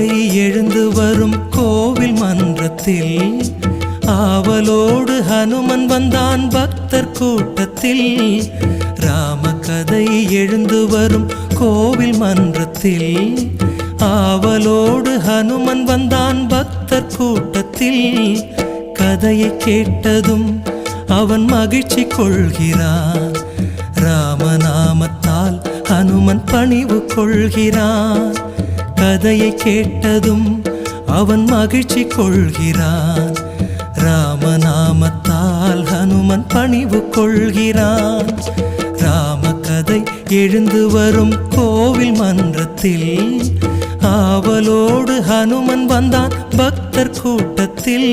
கதை எழுந்து வரும் கோவில் மன்றத்தில் ஆவலோடு ஹனுமன் வந்தான் பக்தர் கூட்டத்தில். ராம கதை எழுந்து வரும் கோவில் மன்றத்தில் ஆவலோடு ஹனுமன் வந்தான் பக்தர் கூட்டத்தில். கதையை கேட்டதும் அவன் மகிழ்ச்சி கொள்கிறான். ராமநாமத்தால் ஹனுமன் பணிவு கொள்கிறான். கதையை கேட்டதும் அவன் மகிழ்ச்சி கொள்கிறான். ராமநாமத்தால் ஹனுமன் பணிவு கொள்கிறான். ராம கதை எழுந்து வரும் கோவில் மன்றத்தில் ஆவலோடு ஹனுமன் வந்தான் பக்தர் கூட்டத்தில்.